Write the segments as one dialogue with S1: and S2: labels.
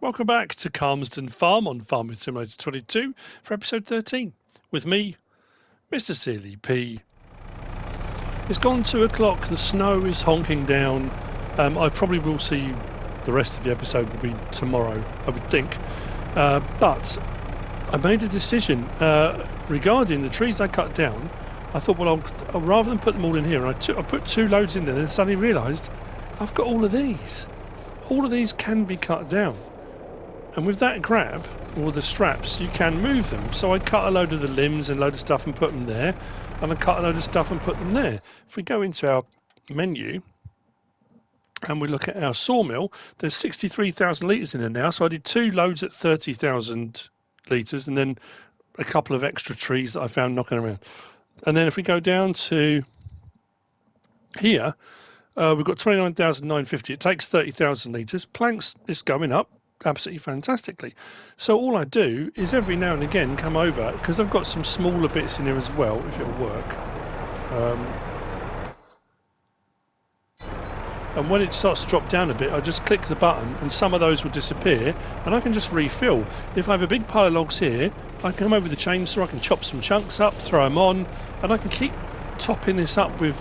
S1: Welcome back to CALMSDEN Farm on Farming Simulator 22 for episode 13 with me, MrSealyp. It's gone 2 o'clock, the snow is honking down. I probably will see the rest of the episode will be tomorrow, I would think. But I made a decision regarding the trees I cut down. I thought, well, I'll rather than put them all in here, I put 2 loads in there and suddenly realised I've got all of these. All of these can be cut down. And with that grab, or the straps, you can move them. So I cut a load of the limbs and a load of stuff and put them there. And I cut a load of stuff and put them there. If we go into our menu and we look at our sawmill, there's 63,000 litres in there now. So I did 2 loads at 30,000 litres and then a couple of extra trees that I found knocking around. And then if we go down to here, we've got 29,950. It takes 30,000 litres. Planks is going up absolutely fantastically. So all I do is every now and again come over, because I've got some smaller bits in here as well, if it'll work. And when it starts to drop down a bit, I just click the button and some of those will disappear and I can just refill. If I have a big pile of logs here, I can come over with the chainsaw, I can chop some chunks up, throw them on, and I can keep topping this up with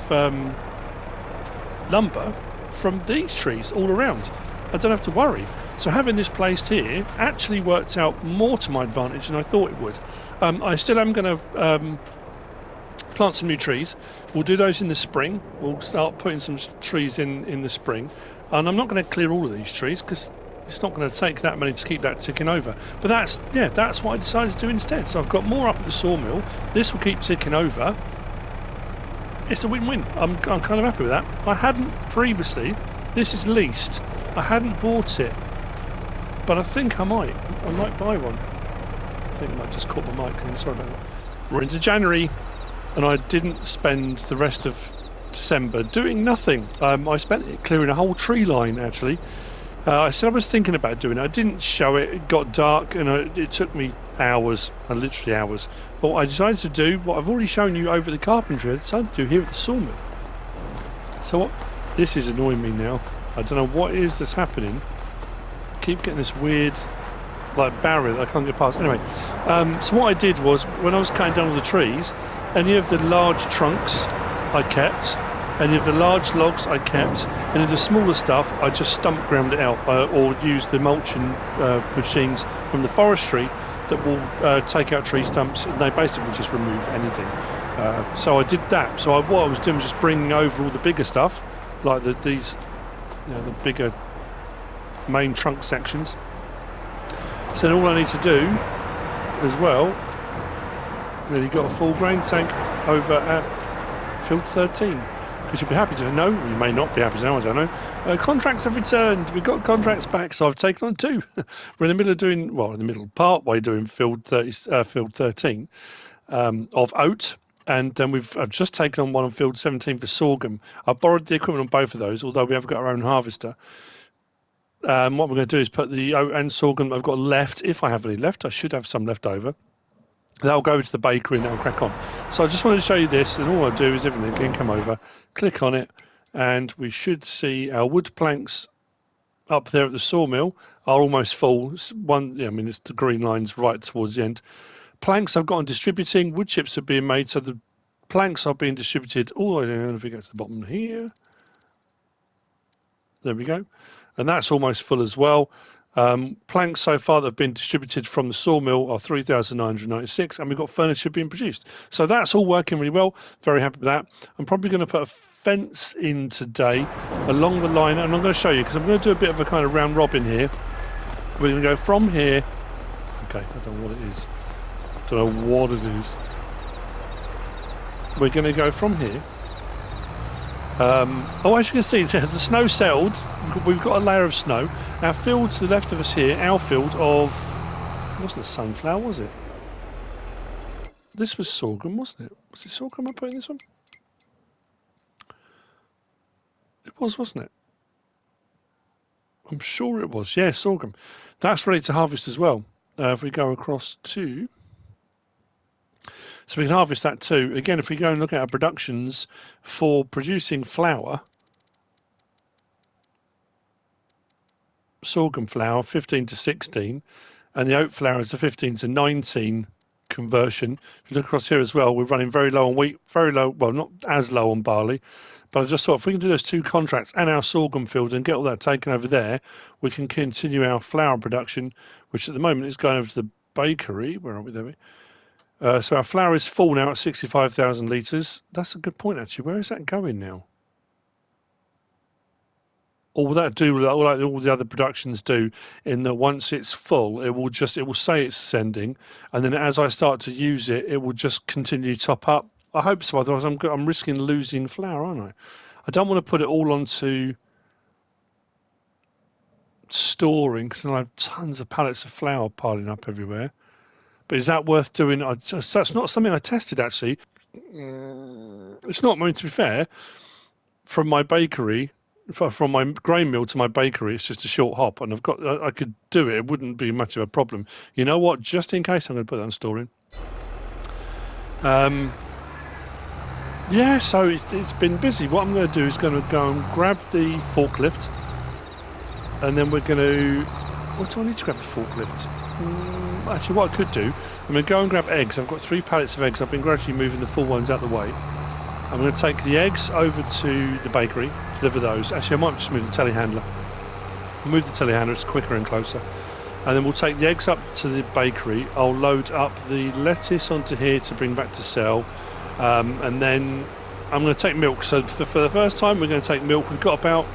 S1: lumber from these trees all around. I don't have to worry. So having this placed here actually worked out more to my advantage than I thought it would. I still am going to plant some new trees. We'll do those in the spring. We'll start putting some trees in the spring. And I'm not going to clear all of these trees because it's not going to take that many to keep that ticking over. But that's what I decided to do instead. So I've got more up at the sawmill. This will keep ticking over. It's a win-win. I'm kind of happy with that. I hadn't previously. This is leased. I hadn't bought it, but I think I might buy one. I think I might just caught my mic. Sorry about that. We're into January, and I didn't spend the rest of December doing nothing. I spent it clearing a whole tree line, actually. I said I was thinking about doing it. I didn't show it. It got dark, and it took me hours, literally hours. But what I decided to do, what I've already shown you over the carpentry, I decided to do here at the sawmill. So what? This is annoying me now. I don't know what it is that's happening. I keep getting this weird, like, barrier that I can't get past. Anyway, so what I did was, when I was cutting down all the trees, any of the large trunks I kept, any of the large logs I kept, and in the smaller stuff I just stump ground it out, or used the mulching machines from the forestry that will take out tree stumps, and they basically just remove anything. So I did that. So what I was doing was just bringing over all the bigger stuff, like these, you know, the bigger main trunk sections. So then all I need to do as well, then you've got a full grain tank over at field 13. Because you'll be happy to know, you may not be happy to know, I don't know. Contracts have returned. We've got contracts back, so I've taken on 2. We're in the middle of doing, well, in the middle, part way doing field 13 of oat. And then I've just taken on one on field 17 for sorghum. I borrowed the equipment on both of those, although we have got our own harvester. What we're going to do is put the oat and sorghum I've got left, if I have any left. I should have some left over. That'll go to the bakery and that'll crack on. So I just wanted to show you this, and all I do is everything again, come over, click on it, and we should see our wood planks up there at the sawmill are almost full. It's the green lines right towards the end. Planks I've got on distributing, wood chips are being made, so the planks are being distributed all the way down. If we go to the bottom here, there we go, and that's almost full as well. Planks so far that have been distributed from the sawmill are 3,996, and we've got furniture being produced. So that's all working really well. Very happy with that. I'm probably going to put a fence in today along the line, and I'm going to show you, because I'm going to do a bit of a kind of round robin here. We're going to go from here. Okay, I don't know what it is. Don't know what it is. We're going to go from here. As you can see, the snow settled. We've got a layer of snow. Our field to the left of us here, our field of, it wasn't a sunflower, was it? This was sorghum, wasn't it? Was it sorghum I put in this one? It was, wasn't it? I'm sure it was. Yeah, sorghum. That's ready to harvest as well. If we go across to, so we can harvest that too. Again, if we go and look at our productions for producing flour, sorghum flour 15 to 16, and the oat flour is a 15 to 19 conversion. If you look across here as well, we're running very low on wheat, very low, well, not as low on barley. But I just thought if we can do those 2 contracts and our sorghum field and get all that taken over there, we can continue our flour production, which at the moment is going over to the bakery. Where are we? There. So our flour is full now at 65,000 litres. That's a good point, actually. Where is that going now? Or will that do like all the other productions do, in that once it's full, it will say it's sending, and then as I start to use it, it will just continue to top up. I hope so, otherwise I'm risking losing flour, aren't I? I don't want to put it all onto storing, because then I have tons of pallets of flour piling up everywhere. But is that worth doing? That's not something I tested, actually. It's not, I mean, to be fair, from my bakery, from my grain mill to my bakery, it's just a short hop, and I could do it. It wouldn't be much of a problem. You know what? Just in case, I'm going to put that on storing. Yeah, so it's been busy. What I'm going to do is going to go and grab the forklift, and then we're going to. What do I need to grab the forklift? Actually, what I could do, I'm going to go and grab eggs. I've got 3 pallets of eggs. I've been gradually moving the full ones out the way. I'm going to take the eggs over to the bakery, deliver those. Actually, I might just move the telehandler. I'll move the telehandler, it's quicker and closer. And then we'll take the eggs up to the bakery. I'll load up the lettuce onto here to bring back to sell. And then I'm going to take milk. So for the first time, we're going to take milk. We've got about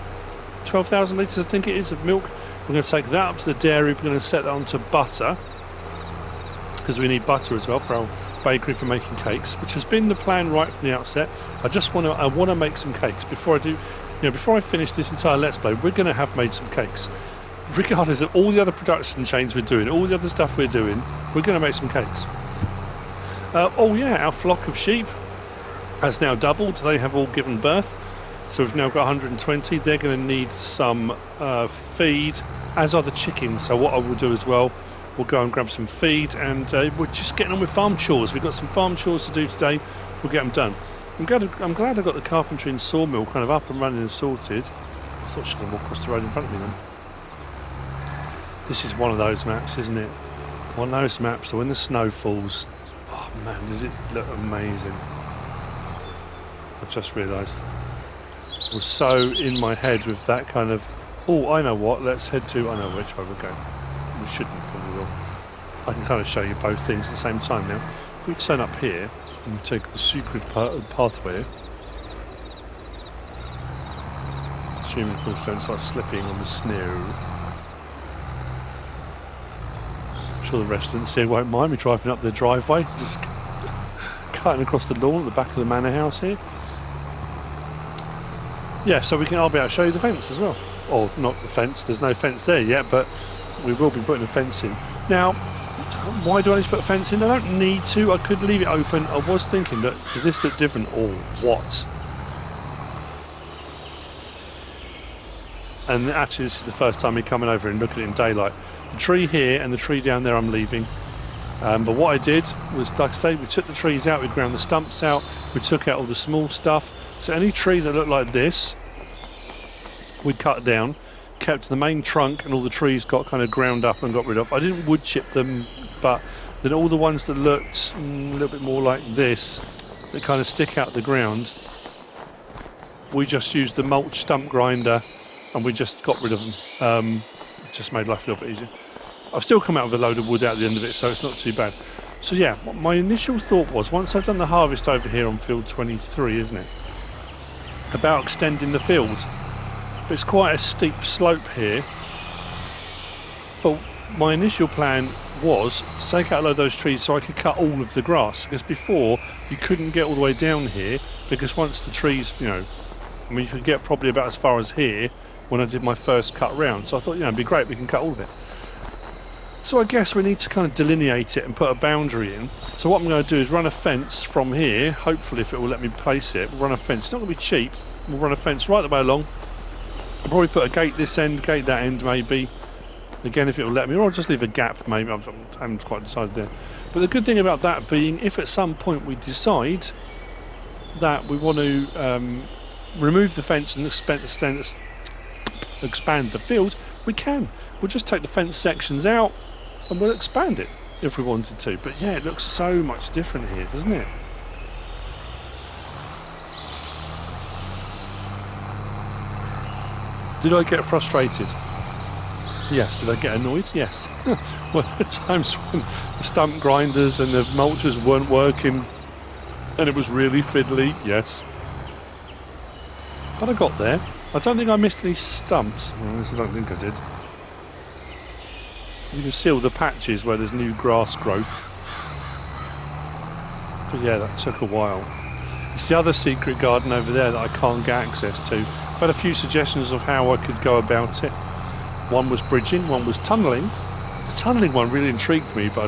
S1: 12,000 litres, I think it is, of milk. We're going to take that up to the dairy. We're going to set that onto butter, because we need butter as well for our bakery for making cakes, which has been the plan right from the outset. I want to make some cakes before I do, before I finish this entire Let's Play. We're going to have made some cakes, regardless of all the other production chains we're doing, all the other stuff we're doing. We're going to make some cakes. Oh yeah, our flock of sheep has now doubled. They have all given birth, so we've now got 120. They're going to need some feed, as are the chickens. So what I will do as well, we'll go and grab some feed, and we're just getting on with farm chores. We've got some farm chores to do today. We'll get them done. I'm glad I got the carpentry and sawmill kind of up and running and sorted. I thought she was going to walk across the road in front of me then. This is one of those maps, isn't it? One of those maps, so when the snow falls, oh man, does it look amazing. I've just realised. I was so in my head with that kind of, oh, I know what, let's head to, I know which way we're going. We shouldn't, probably will. I can kind of show you both things at the same time now. If we turn up here and we take the secret pathway, assuming of course don't start slipping on the snow. I'm sure the residents here won't mind me driving up their driveway, just cutting across the lawn at the back of the manor house here. Yeah, so I'll be able to show you the fence as well. Or not the fence, there's no fence there yet, but we will be putting a fence in. Now, why do I need to put a fence in? I don't need to. I could leave it open. I was thinking, that does this look different or what? And actually, this is the first time me coming over and looking at it in daylight. The tree here and the tree down there I'm leaving. But what I did was, like I say, we took the trees out, we ground the stumps out, we took out all the small stuff. So any tree that looked like this, we cut down, kept the main trunk, and all the trees got kind of ground up and got rid of. I didn't wood chip them, but then all the ones that looked a little bit more like this, that kind of stick out the ground, we just used the mulch stump grinder and we just got rid of them. It just made life a little bit easier. I've still come out with a load of wood out the end of it, so it's not too bad. So yeah, my initial thought was, once I've done the harvest over here on field 23, isn't it, about extending the field. It's quite a steep slope here, but my initial plan was to take out a load of those trees so I could cut all of the grass, because before you couldn't get all the way down here, because once the trees, I mean, you could get probably about as far as here when I did my first cut round. So I thought, it'd be great, we can cut all of it. So I guess we need to kind of delineate it and put a boundary in. So what I'm going to do is run a fence from here, hopefully if it will let me place it. We'll run a fence. It's not going to be cheap. We'll run a fence right the way along. I'll probably put a gate this end, gate that end maybe. Again, if it will let me, or I'll just leave a gap maybe. I haven't quite decided there. But the good thing about that being, if at some point we decide that we want to remove the fence and expand the field, We can. We'll just take the fence sections out and we'll expand it if we wanted to. But yeah, it looks so much different here, doesn't it? Did I get frustrated? Yes. Did I get annoyed? Yes. Well, the times when the stump grinders and the mulchers weren't working and it was really fiddly, yes. But I got there. I don't think I missed any stumps. Well, I don't think I did. You can see all the patches where there's new grass growth. But yeah, that took a while. It's the other secret garden over there that I can't get access to. I've had a few suggestions of how I could go about it. One was bridging, one was tunnelling. The tunnelling one really intrigued me, but I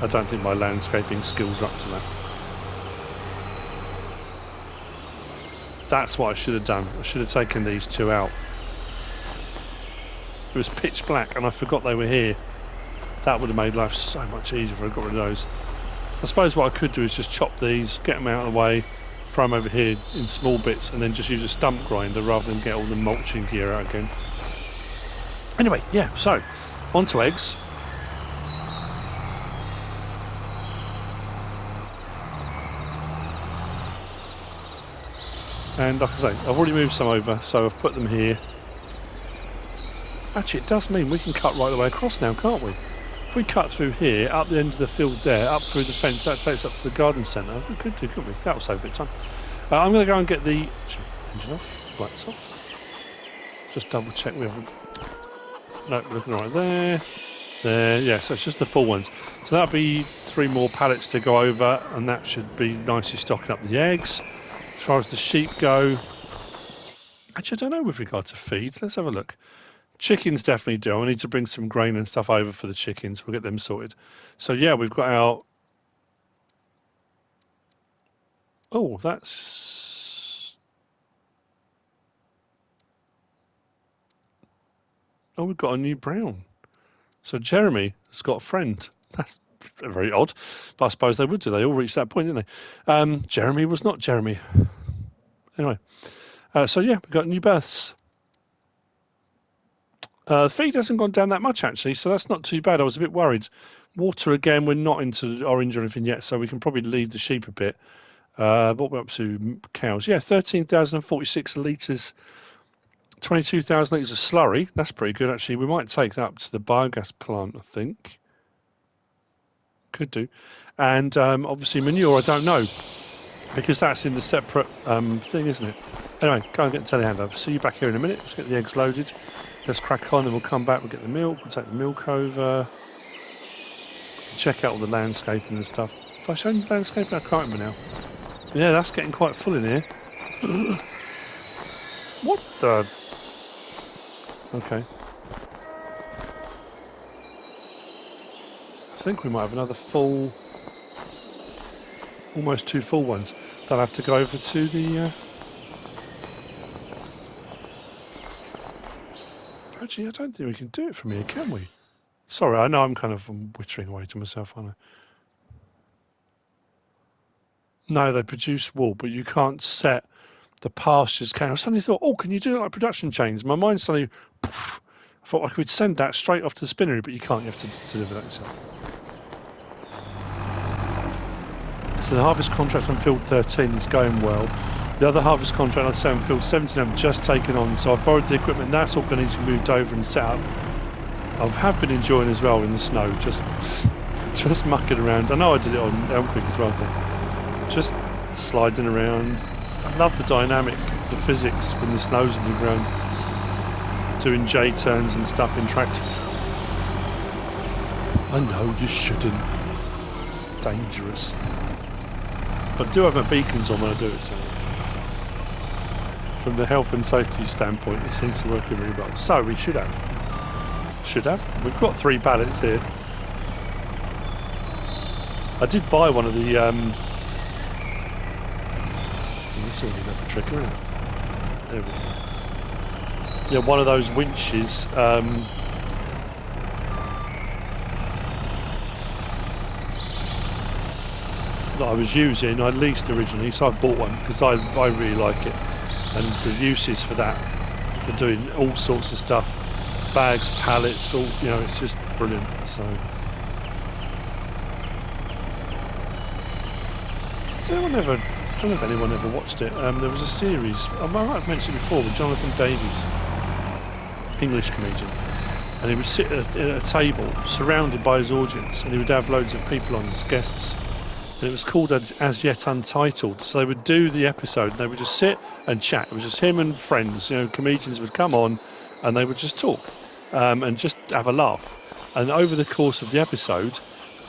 S1: don't think my landscaping skills are up to that. That's what I should have done. I should have taken these two out. It was pitch black and I forgot they were here. That would have made life so much easier if I got rid of those. I suppose what I could do is just chop these, get them out of the way, throw them over here in small bits, and then just use a stump grinder rather than get all the mulching gear out again. Anyway, yeah, so on to eggs. And like I say, I've already moved some over, so I've put them here. Actually, it does mean we can cut right the way across now, can't we? If we cut through here, up the end of the field there, up through the fence, that takes up to the garden centre. We could do, couldn't we? That will save a bit of time. I'm going to go and get the engine off, lights off. Just double check we haven't... No, we're looking right there. There, yeah, so it's just the full ones. So that'll be 3 more pallets to go over, and that should be nicely stocking up the eggs. As far as the sheep go... Actually, I don't know with regard to feed. Let's have a look. Chickens definitely do. I need to bring some grain and stuff over for the chickens. We'll get them sorted. So yeah, we've got our... Oh, that's... Oh, we've got a new brown. So Jeremy has got a friend. That's very odd. But I suppose they would do. They all reached that point, didn't they? Jeremy was not Jeremy. Anyway. So yeah, we've got new births. Feed hasn't gone down that much actually, so that's not too bad. I was a bit worried. Water again, we're not into orange or anything yet, so we can probably leave the sheep a bit. What we're up to cows, yeah, 13,046 litres, 22,000 litres of slurry. That's pretty good actually. We might take that up to the biogas plant, I think. Could do. And obviously manure, I don't know, because that's in the separate thing, isn't it? Anyway, go and get the telehandler. See you back here in a minute. Let's get the eggs loaded. Let's crack on and we'll come back, we'll get the milk, we'll take the milk over, check out all the landscaping and stuff. Have I shown you the landscaping? I can't remember now. Yeah, that's getting quite full in here. What the... Okay. I think we might have another full... Almost 2 full ones. They'll have to go over to the... Actually, I don't think we can do it from here, can we? Sorry, I know I'm kind of wittering away to myself, aren't I? No, they produce wool, but you can't set the pastures. I suddenly thought, oh, can you do it like production chains? My mind suddenly, poof, I thought I could send that straight off to the spinnery, but you can't. You have to deliver that yourself. So the harvest contract on field 13 is going well. The other harvest contract I say on field 17 I've just taken on, so I've borrowed the equipment. That's all going to need to be moved over and set up. I have been enjoying as well in the snow, just mucking around. I know I did it on Elm Creek as well, just sliding around. I love the dynamic, the physics when the snow's on the ground, doing J-turns and stuff in tractors. I know you shouldn't. It's dangerous. But I do have my beacons on when I do it, so from the health and safety standpoint it seems to work really well. So we should have. We've got 3 pallets here. I did buy one of the let's see if we have a trick around. There we go. Yeah, one of those winches that I was using. I leased originally, so I bought one because I really like it, and the uses for that for doing all sorts of stuff, bags, pallets, all, you know, it's just brilliant. So I don't know if anyone ever watched it. There was a series, I might have mentioned it before, with Jonathan Davies, English comedian, and he would sit at a table surrounded by his audience, and he would have loads of people on as guests. And it was called As Yet Untitled. So they would do the episode, and they would just sit and chat. It was just him and friends. You know, comedians would come on, and they would just talk and just have a laugh. And over the course of the episode,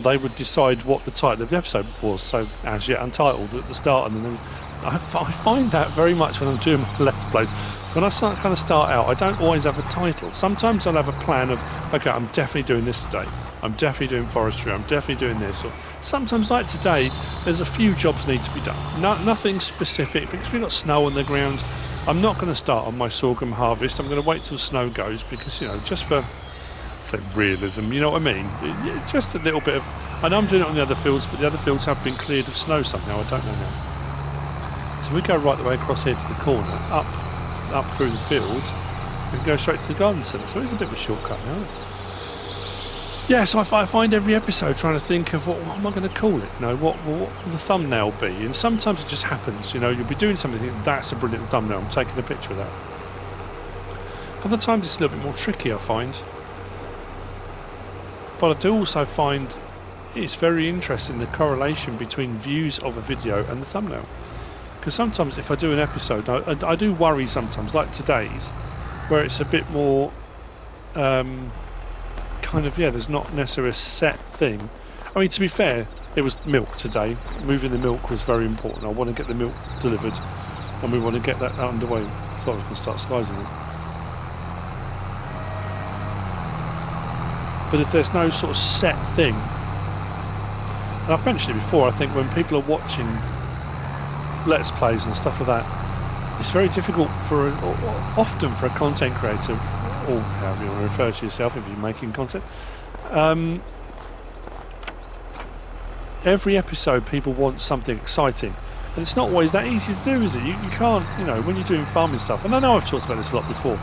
S1: they would decide what the title of the episode was. So As Yet Untitled at the start, and then I find that very much when I'm doing my Let's Plays. When I start out, I don't always have a title. Sometimes I'll have a plan of, okay, I'm definitely doing this today. I'm definitely doing forestry. I'm definitely doing this. Or sometimes, like today, there's a few jobs need to be done. Nothing specific, because we've got snow on the ground. I'm not going to start on my sorghum harvest. I'm going to wait till snow goes, because, you know, just for, say, realism, you know what I mean? Just a little bit of, I know I'm doing it on the other fields, but the other fields have been cleared of snow somehow. I don't know now. So we go right the way across here to the corner, up through the field, we can go straight to the garden centre. So it's a bit of a shortcut now. Yeah, so I find every episode trying to think of what am I going to call it? You know, what will the thumbnail be? And sometimes it just happens. You know, you'll be doing something, and think, that's a brilliant thumbnail. I'm taking a picture of that. Other times it's a little bit more tricky, I find. But I do also find it's very interesting, the correlation between views of a video and the thumbnail. Because sometimes if I do an episode, I do worry sometimes, like today's, where it's a bit more kind of, yeah, there's not necessarily a set thing. I mean, to be fair, it was milk today. Moving the milk was very important. I want to get the milk delivered, and we want to get that underway. I thought I was going to start slicing it. But if there's no sort of set thing, and I've mentioned it before, I think when people are watching Let's Plays and stuff like that, it's very difficult often for a content creator, or however you want to refer to yourself if you're making content. Every episode people want something exciting, and it's not always that easy to do, is it? You can't, you know, when you're doing farming stuff, and I know I've talked about this a lot before,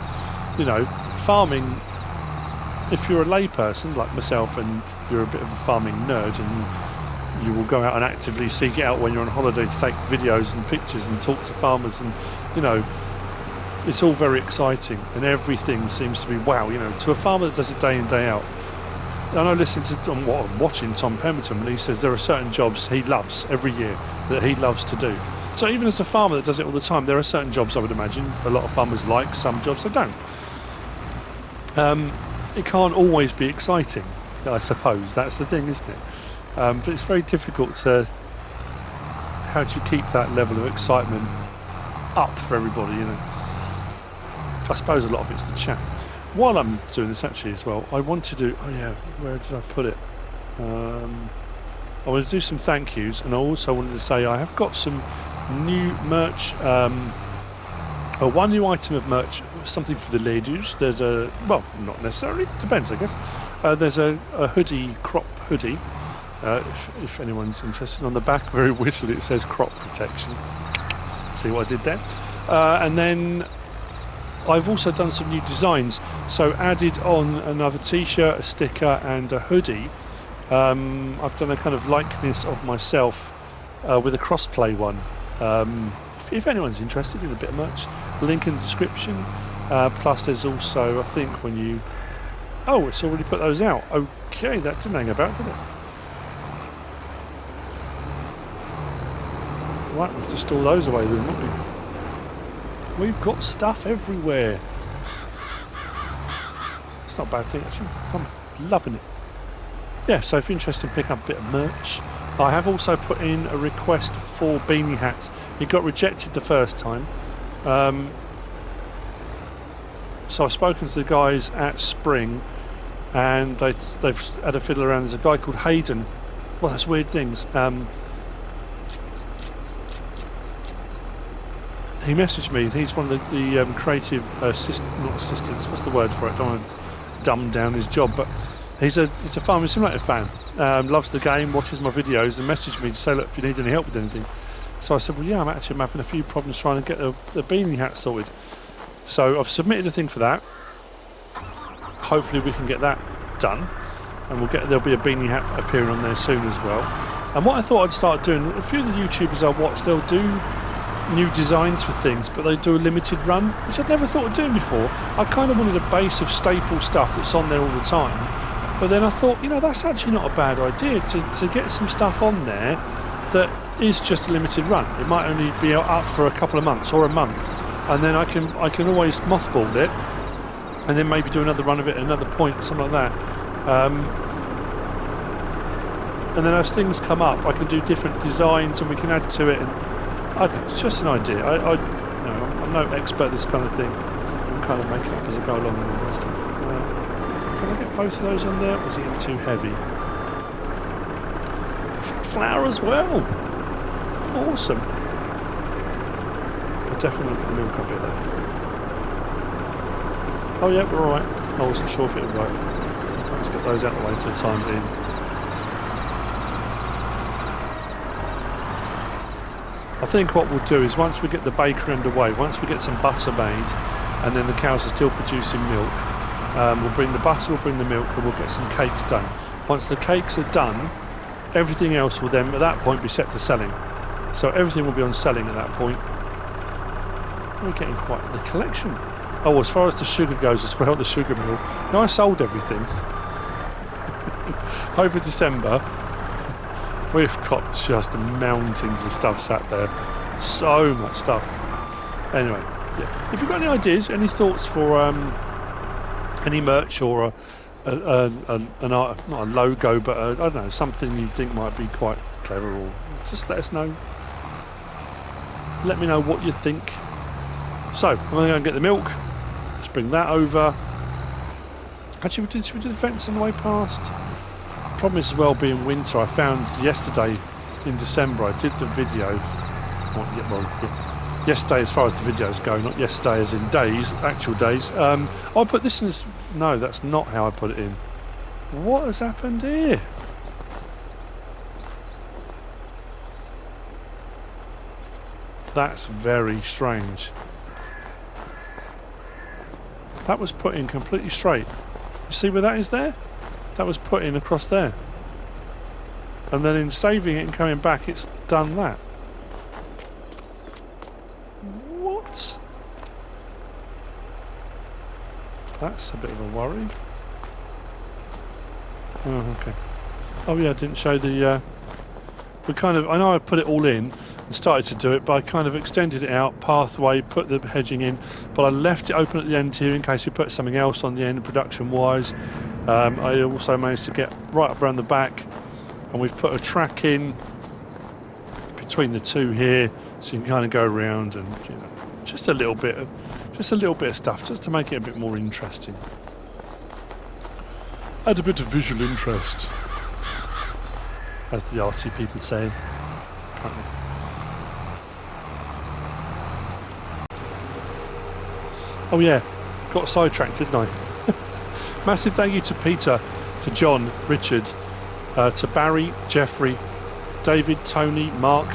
S1: you know, farming, if you're a layperson like myself and you're a bit of a farming nerd, and you will go out and actively seek it out when you're on holiday to take videos and pictures and talk to farmers, and, you know, it's all very exciting, and everything seems to be wow, you know, to a farmer that does it day in, day out. And I listen to watching Tom Pemberton, and he says there are certain jobs he loves every year that he loves to do. So even as a farmer that does it all the time, there are certain jobs I would imagine a lot of farmers like, some jobs they don't. It can't always be exciting, I suppose. That's the thing, isn't it? But it's very difficult to, how do you keep that level of excitement up for everybody, you know? I suppose a lot of it's the chat. While I'm doing this actually as well, I want to do, oh yeah, where did I put it? I want to do some thank yous, and I also wanted to say I have got some new merch, one new item of merch, something for the ladies. There's a, well, not necessarily, depends I guess. There's a hoodie, crop hoodie, if anyone's interested. On the back, very wittily, it says crop protection. See what I did there? And then I've also done some new designs, so added on another t-shirt, a sticker and a hoodie. I've done a kind of likeness of myself with a crossplay one. If anyone's interested in a bit of merch, link in the description. Plus there's also, I think when you, oh, it's already put those out. Okay, that didn't hang about, did it? Right, we'll just store those away then, won't we? We've got stuff everywhere. It's not a bad thing actually. I'm loving it. Yeah, so if you're interested in picking up a bit of merch, I have also put in a request for beanie hats. It got rejected the first time. So I've spoken to the guys at Spring, and they've had a fiddle around. There's a guy called Hayden. Well, that's weird things. He messaged me. He's one of the creative not assistants. What's the word for it? I don't want to dumb down his job, but he's a Farming Simulator fan. Loves the game, watches my videos, and messaged me to say, look, if you need any help with anything. So I said, well, yeah, I'm having a few problems trying to get the beanie hat sorted. So I've submitted a thing for that. Hopefully we can get that done, and there'll be a beanie hat appearing on there soon as well. And what I thought I'd start doing, a few of the YouTubers I watch, they'll do new designs for things, but they do a limited run, which I'd never thought of doing before. I kind of wanted a base of staple stuff that's on there all the time, but then I thought, you know, that's actually not a bad idea to get some stuff on there that is just a limited run. It might only be up for a couple of months or a month, and then I can always mothball it and then maybe do another run of it at another point, something like that. And then as things come up, I can do different designs and we can add to it. And it's just an idea. You know, I'm no expert at this kind of thing. I'm kind of making it up as I go along. Can I get both of those on there? Or is it too heavy? Flour as well. Awesome. I definitely put the milk up here though. Oh yeah, we're alright. I wasn't sure if it would work. Let's get those out of the way for the time being. I think what we'll do is once we get the bakery underway, once we get some butter made, and then the cows are still producing milk, we'll bring the butter, we'll bring the milk, and we'll get some cakes done. Once the cakes are done, everything else will then, at that point, be set to selling. So everything will be on selling at that point. We're getting quite the collection. Oh, as far as the sugar goes as well, the sugar mill. Now I sold everything. Over December, we've got just mountains of stuff sat there. So much stuff. Anyway, yeah. If you've got any ideas, any thoughts for any merch or an art, not a logo, but I don't know, something you think might be quite clever, or just let us know. Let me know what you think. So, I'm going to go and get the milk. Let's bring that over. Actually, should we do the fence on the way past? Problem is as well being winter. I found yesterday in December, I did the video. Yesterday as far as the videos go, not yesterday as in days, actual days. I put this in as... No, that's not how I put it in. What has happened here? That's very strange. That was put in completely straight. You see where that is there? That was put in across there. And then in saving it and coming back, it's done that. What? That's a bit of a worry. Oh, okay. Oh yeah, I didn't show the... we kind of... I know I put it all in and started to do it, but I kind of extended it out, pathway, put the hedging in, but I left it open at the end here in case we put something else on the end production-wise. I also managed to get right up around the back, and we've put a track in between the two here, so you can kind of go around and, you know, just a little bit of stuff, just to make it a bit more interesting. Add a bit of visual interest, as the arty people say. Apparently. Oh yeah, got sidetracked, didn't I? Massive thank you to Peter, to John, Richard, to Barry, Jeffrey, David, Tony, Mark,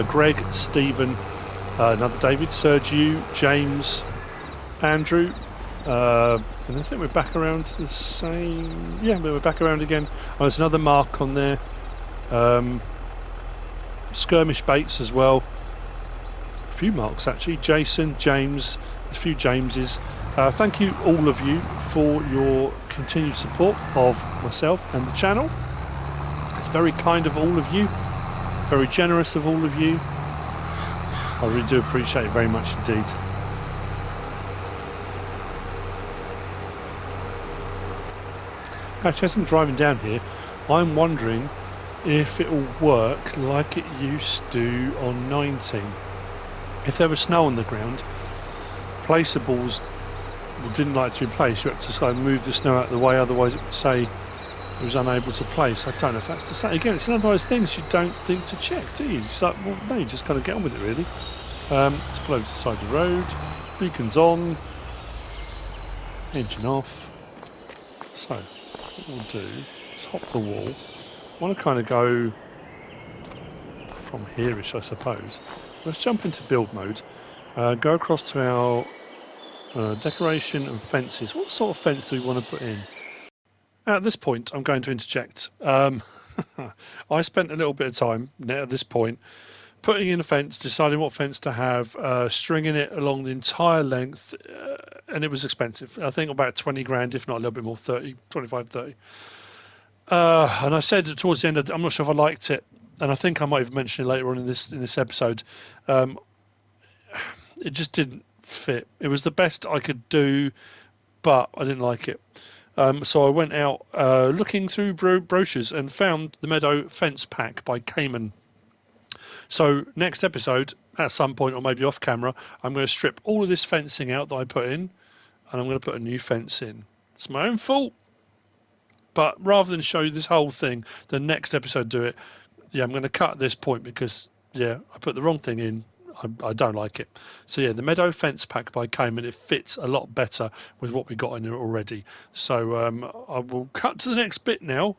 S1: Greg, Stephen, another David, Sergio, James, Andrew, and I think we're back around to the same... Yeah, we're back around again. Oh, there's another Mark on there. Skirmish Baits as well. A few Marks actually. Jason, James, a few Jameses. Thank you all of you for your continued support of myself and the channel. It's very kind of all of you, very generous of all of you. I really do appreciate it very much indeed. Actually, as I'm driving down here, I'm wondering if it will work like it used to on 19. If there was snow on the ground, placeables didn't like to be placed. You had to sort of move the snow out of the way, otherwise it would say it was unable to place. I don't know if that's the same. Again, it's one of those things you don't think to check, do you? It's like, well, no, you just kind of get on with it, really. Let's pull over to the side of the road. Beacons on. Engine off. So, what we'll do is hop the wall. I want to kind of go from here-ish, I suppose. Let's jump into build mode. Go across to our decoration and fences. What sort of fence do we want to put in? At this point, I'm going to interject. I spent a little bit of time at this point putting in a fence, deciding what fence to have, stringing it along the entire length, and it was expensive. I think about 20 grand, if not a little bit more, 30, 25, 30. And I said towards the end, I'm not sure if I liked it, and I think I might have mentioned it later on in this episode. It just didn't fit. It was the best I could do, but I didn't like it. So I went out looking through brochures and found the Meadow Fence Pack by Cayman. So next episode, at some point or maybe off camera, I'm going to strip all of this fencing out that I put in, and I'm going to put a new fence in. It's my own fault. But rather than show you this whole thing, the next episode do it. Yeah, I'm going to cut at this point because, yeah, I put the wrong thing in. I don't like it. So yeah, the Meadow Fence Pack by Cayman, it fits a lot better with what we got in there already. So I will cut to the next bit now.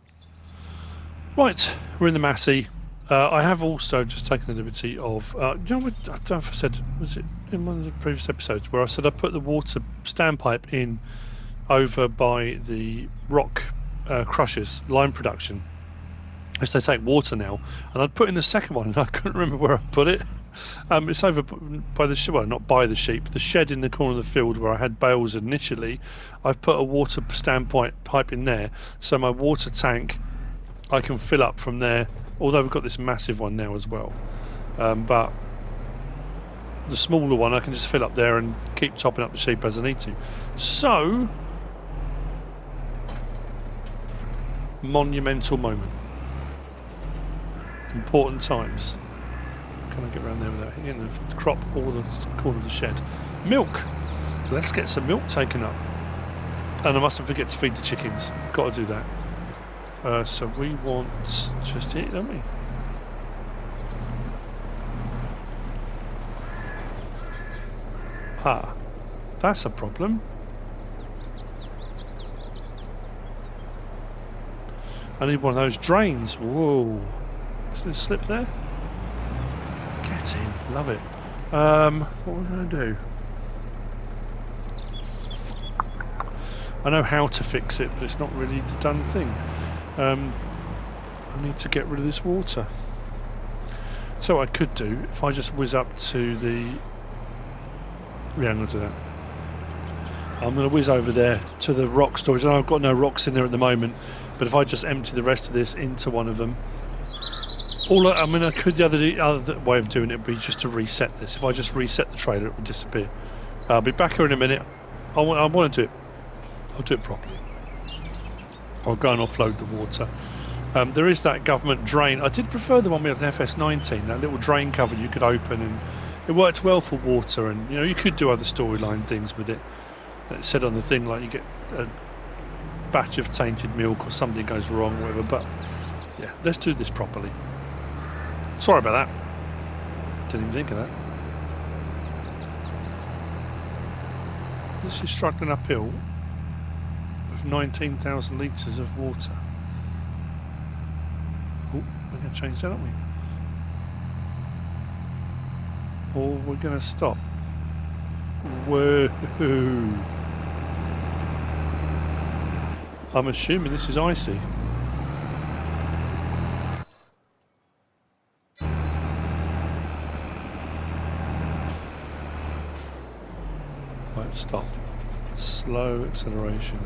S1: Right, we're in the Massey. I have also just taken the liberty of, I don't know if I said, was it in one of the previous episodes, where I said I put the water standpipe in over by the rock crushers, lime production. As they take water now, and I'd put in the second one and I couldn't remember where I put it. It's over by the well, not by the sheep, the shed in the corner of the field where I had bales initially. I've put a water pipe in there, so my water tank I can fill up from there. Although we've got this massive one now as well, but the smaller one I can just fill up there and keep topping up the sheep as I need to. So, monumental moment, important times. Can I get around there without hitting the crop or the corner of the shed? Milk! Let's get some milk taken up. And I mustn't forget to feed the chickens. Got to do that. So we want just it, don't we? Ah, that's a problem. I need one of those drains. Whoa. Is there a slip there? Get in. Love it. What am I going to do? I know how to fix it, but it's not really the done thing. I need to get rid of this water. So what I could do, if I just whiz up to the... Yeah, I'm going to do that. I'm going to whiz over there to the rock storage. I know I've got no rocks in there at the moment, but if I just empty the rest of this into one of them... I mean, I could, the other way of doing it would be just to reset this. If I just reset the trailer, it would disappear. I'll be back here in a minute. I want to do it. I'll do it properly. I'll go and offload the water. There is that government drain. I did prefer the one with an FS19, that little drain cover you could open, and it worked well for water. And you know, you could do other storyline things with it. It said on the thing, like you get a batch of tainted milk or something goes wrong, or whatever. But yeah, let's do this properly. Sorry about that. Didn't even think of that. This is struggling uphill with 19,000 litres of water. Oh, we're going to change that, aren't we? Or we're going to stop. Whoa! I'm assuming this is icy. Right, stop. Slow acceleration.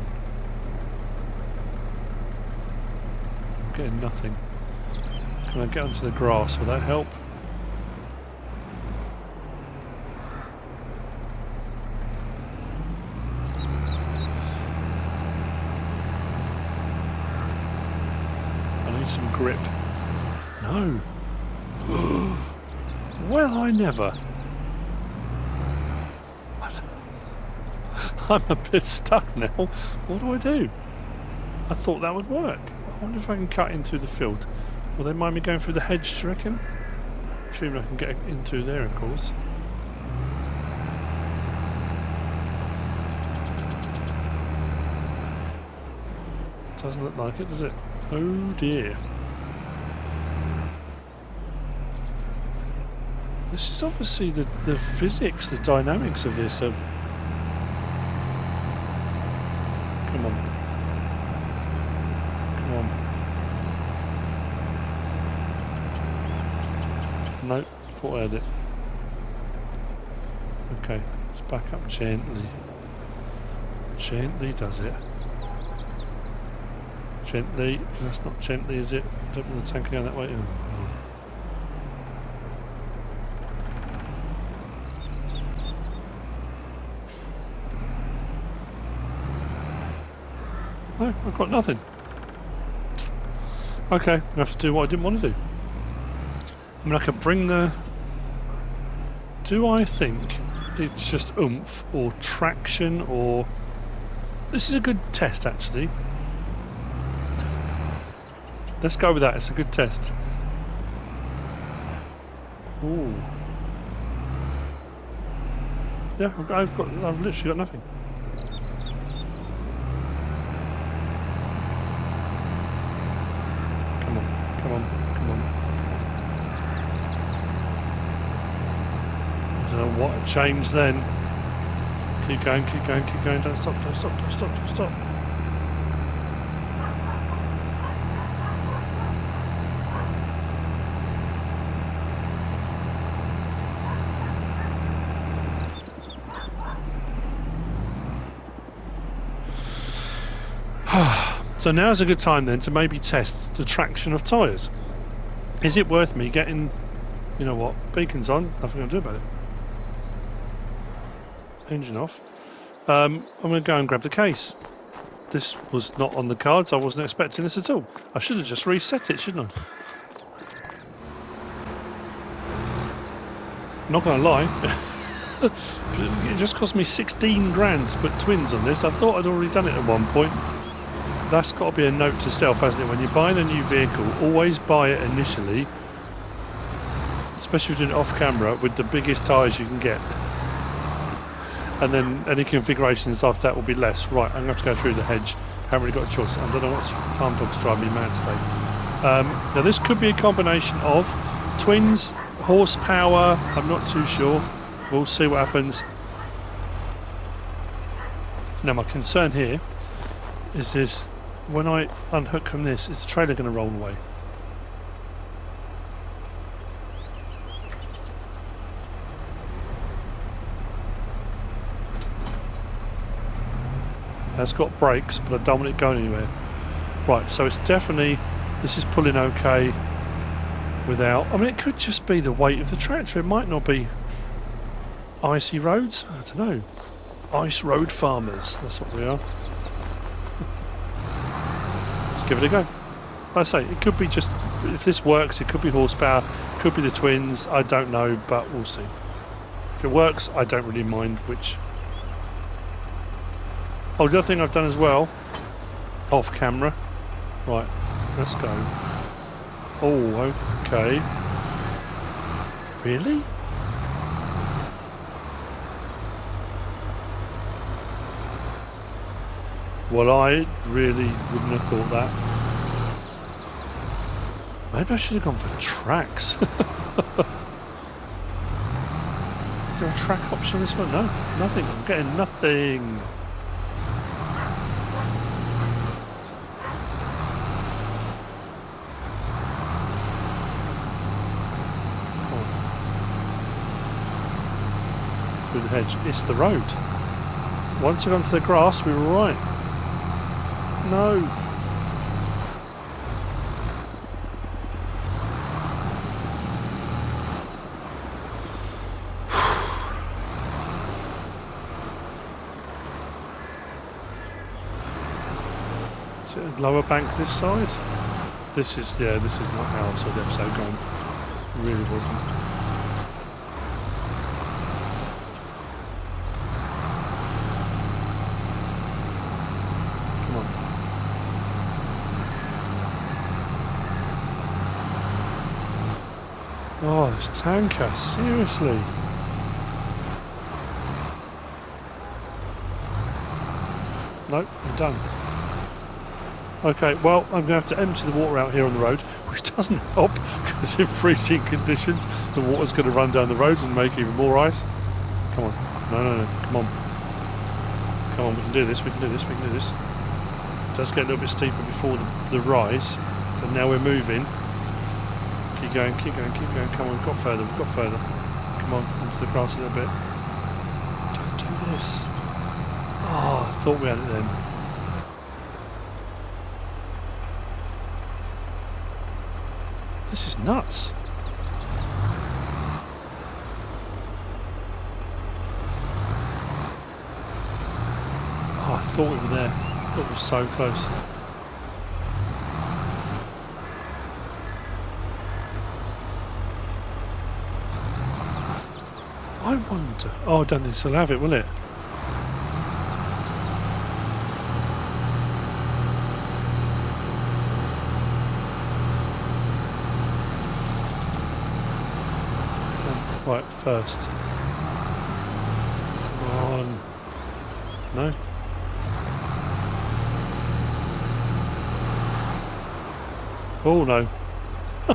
S1: I'm getting nothing. Can I get onto the grass? Will that help? I need some grip. No. Well, I never. I'm a bit stuck now. What do I do? I thought that would work. I wonder if I can cut into the field. Will they mind me going through the hedge, do you reckon? Assuming I can get into there, of course. Doesn't look like it, does it? Oh dear. This is obviously the physics, the dynamics of this. Come on. Come on. No, thought I had it. Okay, let's back up gently. Gently does it. Gently. That's not gently, is it? Don't want the tanker going that way. Oh. No, I've got nothing. Okay, I have to do what I didn't want to do. I mean, I could bring the... Do I think it's just oomph or traction or... This is a good test, actually. Let's go with that, it's a good test. Ooh. Yeah, I've literally got nothing. Come on, come on, come on. I don't know what changed then. Keep going, keep going, keep going, don't stop, don't stop, don't stop, don't stop. So now's a good time then to maybe test the traction of tyres. Is it worth me getting, you know what, beacons on, nothing I can do about it. Engine off. I'm going to go and grab the case. This was not on the cards, I wasn't expecting this at all. I should have just reset it, shouldn't I? Not going to lie. It just cost me 16 grand to put twins on this. I thought I'd already done it at one point. That's got to be a note to self, hasn't it? When you're buying a new vehicle, always buy it initially, especially if you're doing it off camera, with the biggest tyres you can get. And then any configurations after that will be less. Right, I'm going to have to go through the hedge. Haven't really got a choice. I don't know what's farm dog's driving me mad today. Now this could be a combination of twins, horsepower, I'm not too sure. We'll see what happens. Now my concern here is this. When I unhook from this, is the trailer going to roll away? It's got brakes, but I don't want it going anywhere. Right, so it's definitely, this is pulling okay without, I mean it could just be the weight of the tractor, it might not be icy roads, I don't know. Ice road farmers, that's what we are. Give it a go. Like I say, it could be just, if this works, it could be horsepower, it could be the twins, I don't know, but we'll see. If it works, I don't really mind which. Oh, the other thing I've done as well, off camera. Right, let's go. Oh, okay. Really? Well, I really wouldn't have thought that. Maybe I should have gone for tracks. Is there a track option on this one? No, nothing. I'm getting nothing. Oh. Through the hedge. It's the road. Once we got onto the grass, we were right. No. Is it a lower bank this side? This is, yeah, this is not how I saw the episode going. It really wasn't. Oh, this tanker, seriously. Nope, I'm done. Okay, well, I'm going to have to empty the water out here on the road. which doesn't help because in freezing conditions the water's going to run down the road and make even more ice. Come on. No, come on. Come on, we can do this, we can do this, we can do this. It does get a little bit steeper before the rise, but now we're moving. Keep going, keep going, keep going. Come on, we've got further, we've got further. Come on, into the grass a little bit. Don't do this. Oh, I thought we had it then. This is nuts. Oh, I thought we were there. I thought we were so close. I wonder... Oh, I don't think this will have it, will it? Right, first. Come on. No? Oh no. Do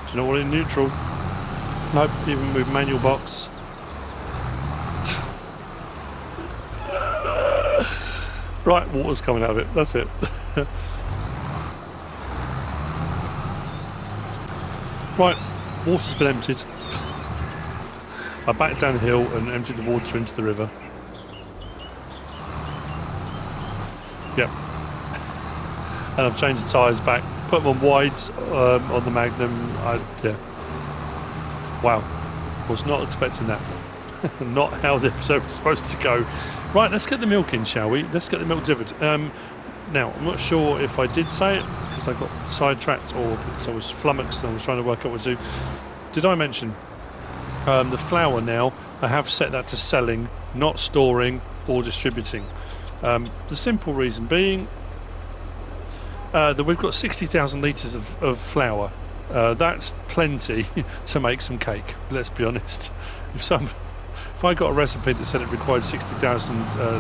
S1: you not want it in neutral? Nope, even with manual box. Right, water's coming out of it, that's it. Right, water's been emptied. I backed down the hill and emptied the water into the river. Yep. And I've changed the tyres back, put them on wides on the Magnum. Yeah. Wow. Was not expecting that. Not how the episode was supposed to go. Right, let's get the milk in, shall we? Let's get the milk delivered. Now, I'm not sure if I did say it because I got sidetracked or because I was flummoxed and I was trying to work out what to do. Did I mention the flour now? I have set that to selling, not storing or distributing. The simple reason being that we've got 60,000 litres of flour. That's plenty to make some cake, let's be honest. If I got a recipe that said it required 60,000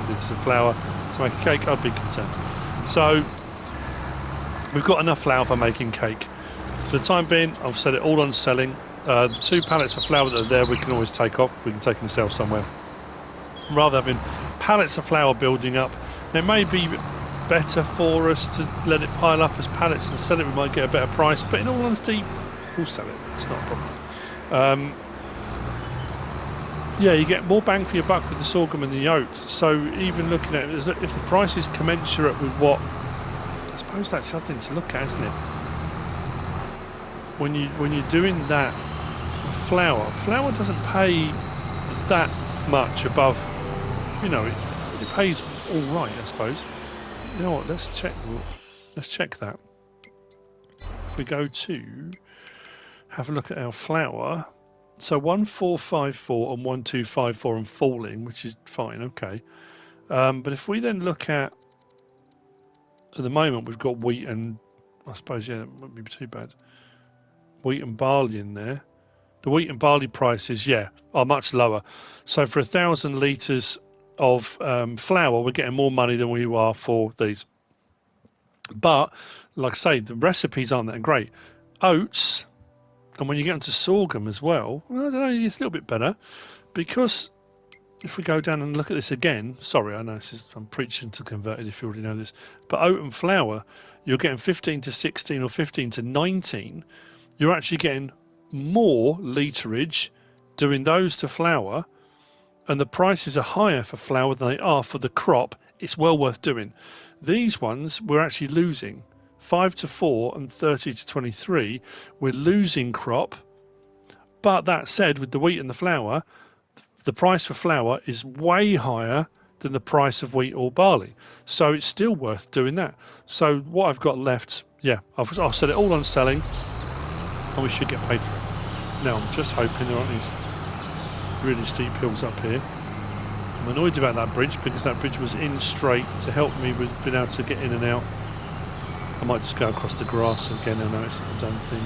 S1: litres of flour to make a cake, I'd be concerned. So we've got enough flour for making cake. For the time being, I've set it all on selling. The 2 pallets of flour that are there we can always take off, we can take and sell somewhere. Rather than having pallets of flour building up, it may be better for us to let it pile up as pallets and sell it. We might get a better price, but in all honesty, we'll sell it, it's not a problem. Yeah, you get more bang for your buck with the sorghum and the oats. So even looking at it, if the price is commensurate with what, I suppose that's something to look at, isn't it? When you're doing that, flour doesn't pay that much above, you know, it pays all right, I suppose. You know what? Let's check that. If we go to have a look at our flour. So 1454 and 1254 and falling, which is fine, okay. But if we then look at the moment, we've got wheat and, I suppose, yeah, that wouldn't be too bad. Wheat and barley in there. The wheat and barley prices, yeah, are much lower. So for 1,000 litres of flour, we're getting more money than we are for these. But, like I say, the recipes aren't that great. Oats... And when you get into sorghum as well, I don't know, it's a little bit better. Because if we go down and look at this again, sorry, I know I'm preaching to converted if you already know this, but oat and flour, you're getting 15 to 16 or 15 to 19. You're actually getting more literage doing those to flour, and the prices are higher for flour than they are for the crop. It's well worth doing. These ones we're actually losing. 5 to 4 and 30 to 23, we're losing crop. But that said, with the wheat and the flour, the price for flour is way higher than the price of wheat or barley. So it's still worth doing that. So what I've got left, yeah, I'll set it all on selling and we should get paid for it. Now I'm just hoping there aren't these really steep hills up here. I'm annoyed about that bridge because that bridge was in straight to help me with being able to get in and out. I might just go across the grass again. I know it's a done thing.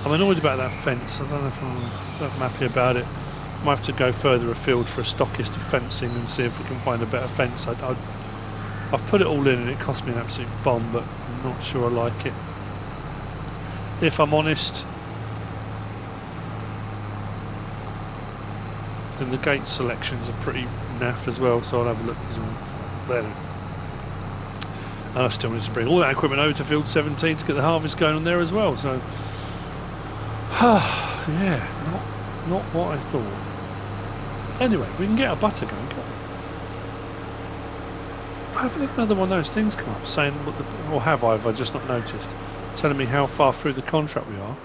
S1: I'm annoyed about that fence. I don't know if I'm happy about it. I might have to go further afield for a stockist of fencing and see if we can find a better fence. I I've put it all in and it cost me an absolute bomb, but I'm not sure I like it. If I'm honest. And the gate selections are pretty naff as well, so I'll have a look as well. There. And I still need to bring all that equipment over to field 17 to get the harvest going on there as well, so yeah, not what I thought. Anyway, we can get our butter going, can't we? I haven't had another one of those things come up saying what the, or have I just not noticed, telling me how far through the contract we are.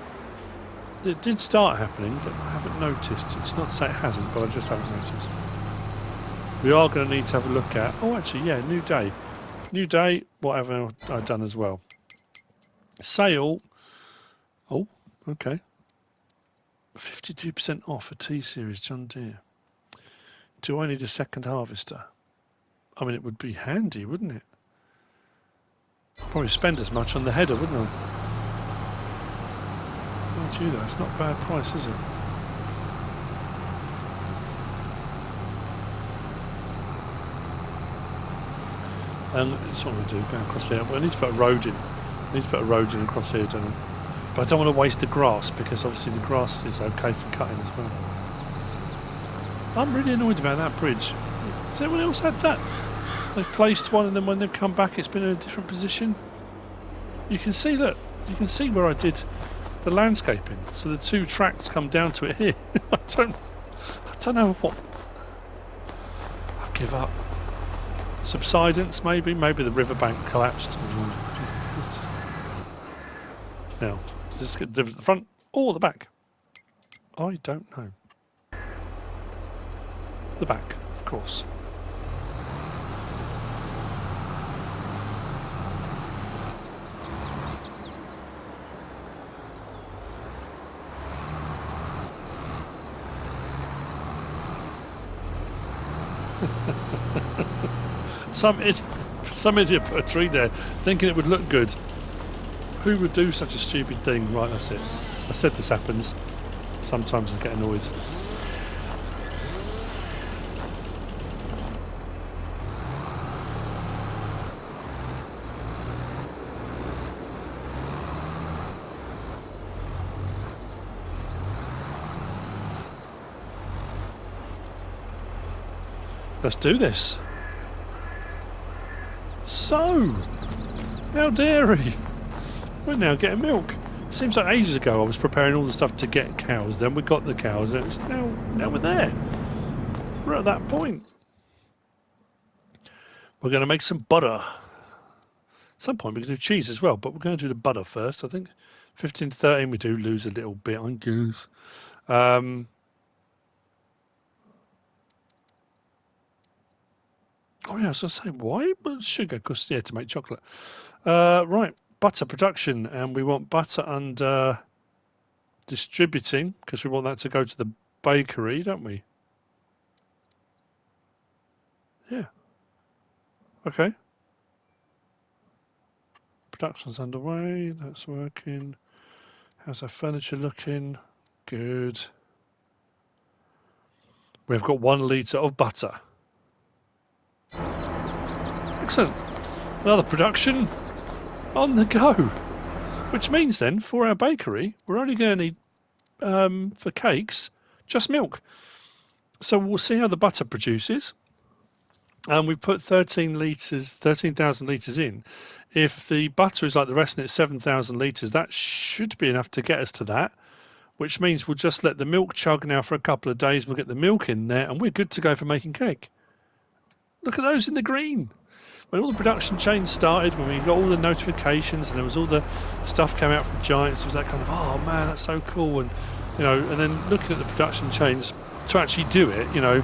S1: It did start happening, but I haven't noticed. It's not to say it hasn't, but I just haven't noticed. We are going to need to have a look at... Oh, actually, yeah, new day. New day, whatever I've done as well. Sale... Oh, okay. 52% off a T-Series John Deere. Do I need a second harvester? I mean, it would be handy, wouldn't it? Probably spend as much on the header, wouldn't I? Mind you though, it's not a bad price, is it? And that's what we do, go across here. Well, I need to put a road in. I need to put a road in across here, don't I? But I don't want to waste the grass, because obviously the grass is okay for cutting as well. I'm really annoyed about that bridge. Has anyone else had that? They've placed one and then when they've come back it's been in a different position. You can see, look, you can see where I did the landscaping. So the two tracks come down to it here. I don't know what. I'll give up. Subsidence maybe the riverbank collapsed. Now, does this get delivered at the front or the back? I don't know. The back, of course. Some idiot put a tree there thinking it would look good. Who would do such a stupid thing? Right, that's it. I said this happens. Sometimes I get annoyed. Let's do this. So, how dairy. We're now getting milk. It seems like ages ago I was preparing all the stuff to get cows. Then we got the cows, and it's now we're there. We're at that point. We're going to make some butter. At some point we can do cheese as well, but we're going to do the butter first. I think 15 to 13 we do lose a little bit, I guess. Oh yeah, I was going to say, why? Well, sugar, because, yeah, to make chocolate. Right, butter production, and we want butter under distributing, because we want that to go to the bakery, don't we? Yeah. Okay. Production's underway, that's working. How's our furniture looking? Good. We've got 1 litre of butter. Excellent. Another production on the go. Which means then, for our bakery, we're only going to need, for cakes, just milk. So we'll see how the butter produces. And we've put 13,000 litres in. If the butter is like the rest and it's 7,000 litres, that should be enough to get us to that. Which means we'll just let the milk chug now for a couple of days. We'll get the milk in there and we're good to go for making cake. Look at those in the green. When all the production chains started, when we got all the notifications and there was all the stuff came out from Giants, it was that kind of, oh man, that's so cool. And, you know, and then looking at the production chains to actually do it, you know,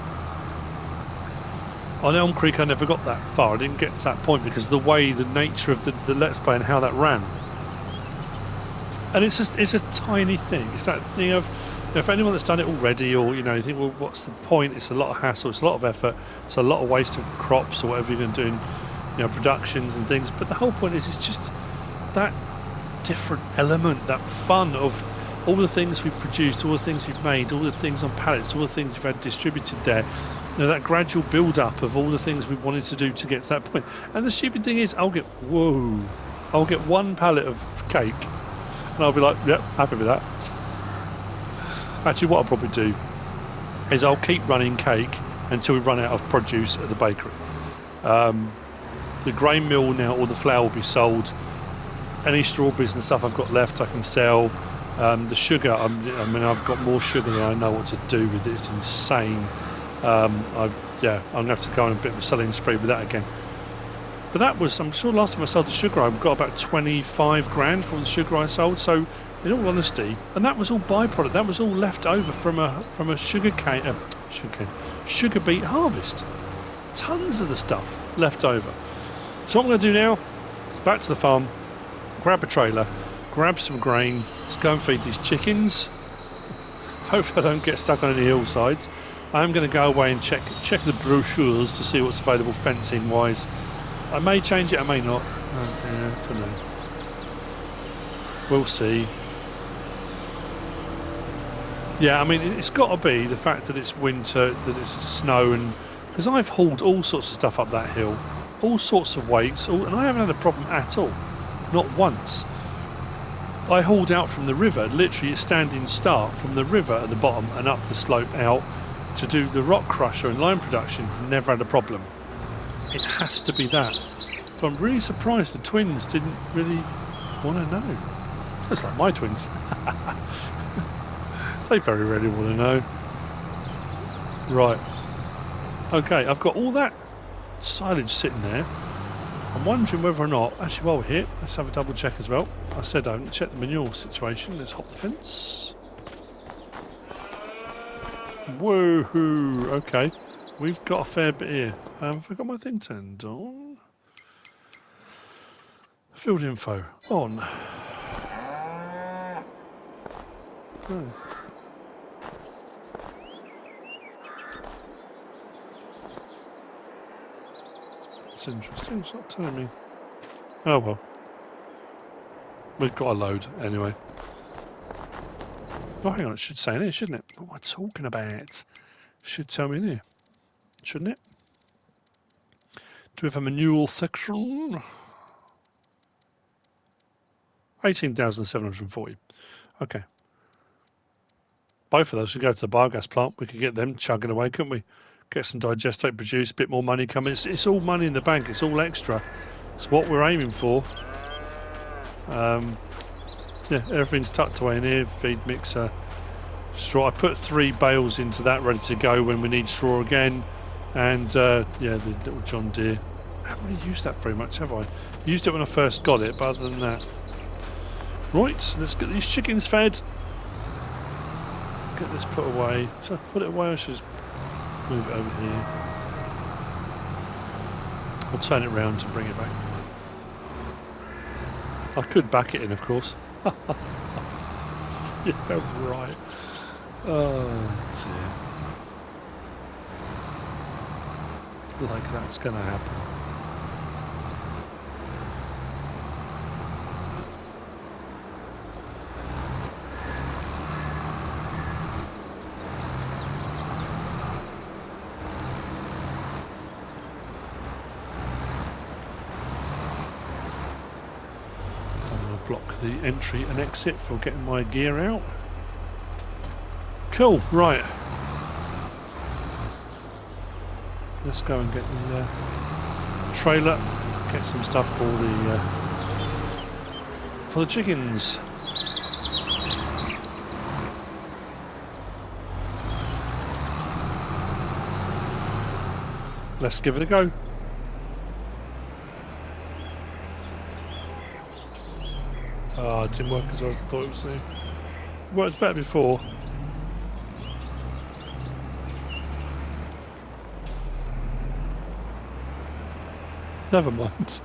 S1: on Elm Creek I never got that far. I didn't get to that point because of the way, the nature of the Let's Play and how that ran. And it's a tiny thing. It's that thing of, you know, for anyone that's done it already, or, you know, you think, well, what's the point? It's a lot of hassle, it's a lot of effort, it's a lot of waste of crops or whatever you're going to do in, you know, productions and things. But the whole point is, it's just that different element, that fun of all the things we've produced, all the things we've made, all the things on pallets, all the things we've had distributed there. You know, that gradual build-up of all the things we wanted to do to get to that point. And the stupid thing is, I'll get one pallet of cake, and I'll be like, yep, happy with that. Actually, what I'll probably do is I'll keep running cake until we run out of produce at the bakery. The grain mill now, all the flour will be sold. Any strawberries and stuff I've got left I can sell. The sugar, I mean, I've got more sugar than I know what to do with it. It's insane. I'm going to have to go on a bit of a selling spree with that again. But that was, I'm sure last time I sold the sugar, I got about 25 grand from the sugar I sold. So, in all honesty, and that was all byproduct. That was all left over from a sugar beet harvest. Tons of the stuff left over. So what I'm going to do now, back to the farm, grab a trailer, grab some grain, let's go and feed these chickens. Hope I don't get stuck on any hillsides. I'm going to go away and check the brochures to see what's available fencing wise. I may change it, I may not. I don't know. We'll see. Yeah, I mean, it's got to be the fact that it's winter, that it's snow, and because I've hauled all sorts of stuff up that hill, all sorts of weights, and I haven't had a problem at all, not once. I hauled out from the river, literally a standing start from the river at the bottom and up the slope out to do the rock crusher and lime production. Never had a problem. It has to be that. So I'm really surprised the twins didn't really want to know. Just like my twins. They very rarely want to know. Right. Okay, I've got all that silage sitting there. I'm wondering whether or not, actually while we're here, let's have a double check as well. I said I haven't checked the manure situation. Let's hop the fence. Woohoo! Okay, we've got a fair bit here. Have I got my thing turned on? Field info on. Oh. That's interesting. It's not telling me. Oh well. We've got a load anyway. Oh, hang on, it should say in here, shouldn't it? What am I talking about? It should tell me in here, shouldn't it? Do we have a manure section? 18,740. Okay. Both of those should go to the biogas plant. We could get them chugging away, couldn't we? Get some digestate produced, a bit more money coming. It's all money in the bank. It's all extra. It's what we're aiming for. Yeah, everything's tucked away in here. Feed mixer, straw. I put 3 bales into that, ready to go when we need straw again. And yeah, the little John Deere. I haven't really used that very much, have I? Used it when I first got it, but other than that. Right, let's get these chickens fed. Get this put away. So I put it away, I should just move it over here. I'll turn it round to bring it back. I could back it in, of course. Yeah, right. Oh dear. Like that's gonna happen. Block the entry and exit for getting my gear out. Cool, right. Let's go and get the trailer, get some stuff for the chickens. Let's give it a go. Oh, it didn't work as well as I thought it was doing. It worked better before. Never mind.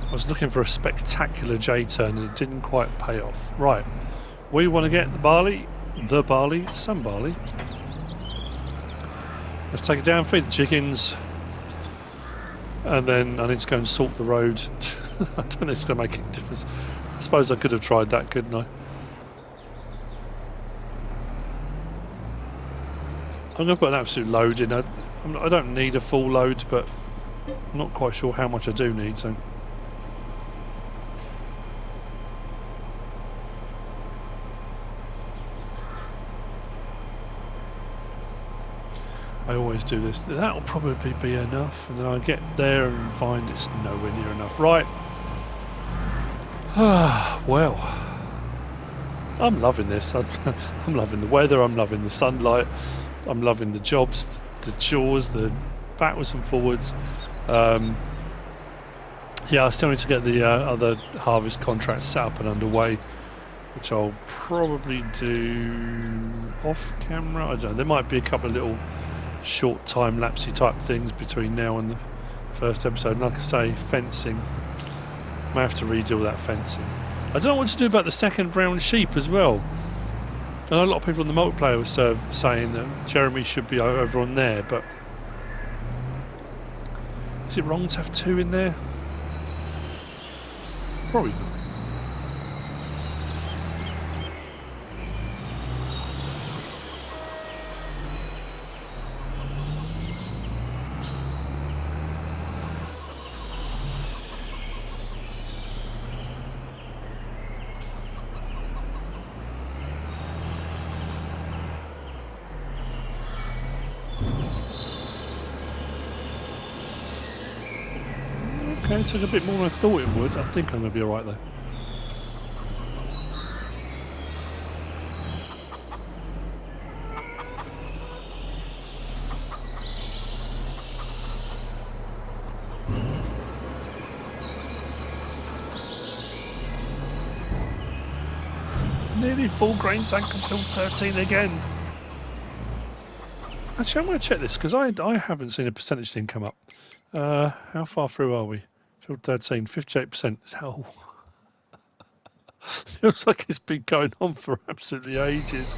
S1: I was looking for a spectacular J-turn and it didn't quite pay off. Right, we want to get the barley, some barley. Let's take it down, feed the chickens. And then I need to go and salt the road. I don't know if it's going to make any difference. I suppose I could have tried that, couldn't I? I'm going to put an absolute load in. I'm I don't need a full load, but I'm not quite sure how much I do need, so. I always do this. That'll probably be enough, and then I get there and find it's nowhere near enough. Right. Well, I'm loving this. I'm loving the weather, I'm loving the sunlight, I'm loving the jobs, the chores, the backwards and forwards. Yeah, I still need to get the other harvest contracts set up and underway, which I'll probably do off camera. I don't know, there might be a couple of little short time lapsey type things between now and the first episode. And like I say, fencing, I have to redo all that fencing. I don't know what to do about the second brown sheep as well. I know a lot of people in the multiplayer were saying that Jeremy should be over on there, but is it wrong to have two in there? Probably not. Okay, it took a bit more than I thought it would. I think I'm going to be alright though. Nearly full grain tank until 13 again. Actually, I'm going to check this because I haven't seen a percentage thing come up. How far through are we? Field 13, 58%. Oh. Feels like it's been going on for absolutely ages.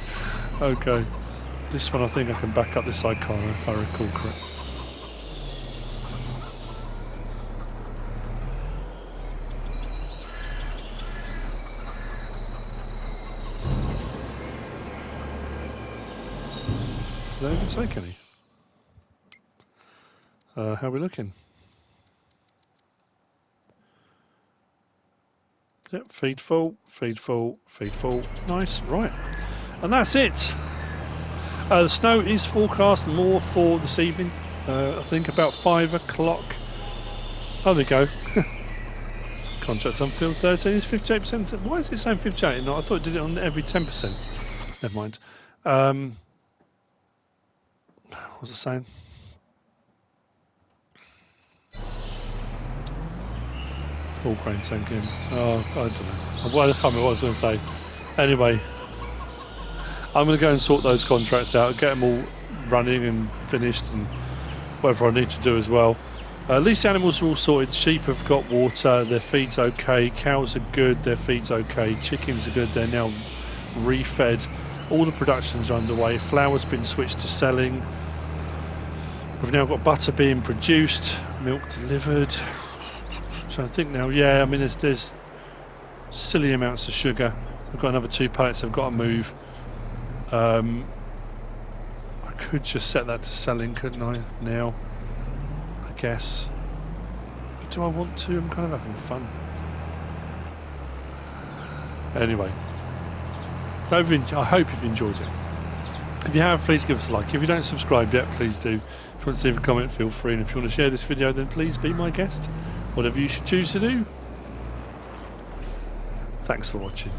S1: Okay. This one I think I can back up this side corner if I recall correct. Did they even take any? How are we looking? Yep, feed full, feed full, feed full. Nice, right. And that's it. The snow is forecast more for this evening. I think about 5 o'clock. Oh, there we go. Contract on field 13 is 58%. Why is it saying 58? No, I thought it did it on every 10%. Never mind. What was it saying? Full grain tank in. Oh, I don't know. Well, I can't remember what I was going to say. Anyway, I'm going to go and sort those contracts out, get them all running and finished, and whatever I need to do as well. At least the animals are all sorted. Sheep have got water, their feed's okay. Cows are good, their feed's okay. Chickens are good, they're now refed. All the production's underway. Flour's been switched to selling. We've now got butter being produced, milk delivered. So I think now, yeah, I mean, there's silly amounts of sugar. I've got another 2 pallets I've got to move. I could just set that to selling, couldn't I, now? I guess. But do I want to? I'm kind of having fun. Anyway. I hope you've enjoyed it. If you have, please give us a like. If you don't subscribe yet, please do. If you want to leave a comment, feel free. And if you want to share this video, then please be my guest. Whatever you should choose to do. Thanks for watching.